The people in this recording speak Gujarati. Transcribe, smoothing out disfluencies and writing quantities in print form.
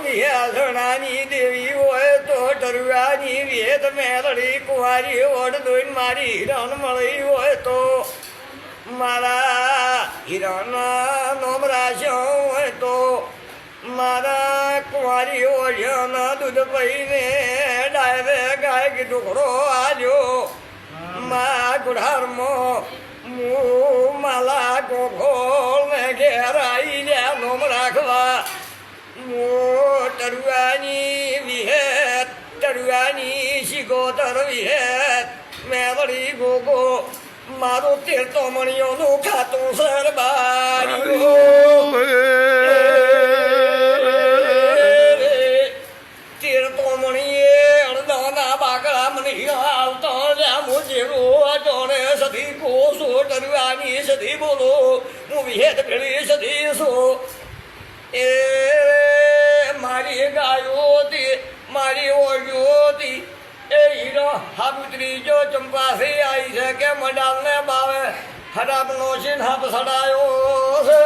વિહાસણાની દેવી હોય તો ટરુઆની વેદ મેલડી કુંવારી ઓઢ દોઈને મારી હિરણ મળી હોય તો મારા હિરણ નોમ રાખ્યો હોય તો મારા કુંવારી ઓઢ્યાના દૂધ પહીને ડાયરે ગાય કે ટુકડો આલ્યો મા ગુઢારમાં હું માલા ગોગોળ ને ઘેર આવી લ્યા નોમ રાખવા ટરુઆની વિહેત ટરુઆની શિગોતર વિહેત મેવડી ગોગો મારું તીર્થો મણીઓનું ખાતું સરબાર્યું તીર્થો મણીએ અડદાના બાકડા મણી આવતો જેવું જોડે સધી કોસો ટરુઆની સધી બોલો હું વિહેત પેલી સધી છું એ મારી ગાયોથી મારી ઓળીઓથી એ હીરો હાબુતરી જો ચંપાસી આવી છે કે મડાલને બાવે હડાપનો છે હાથ સડાયો છે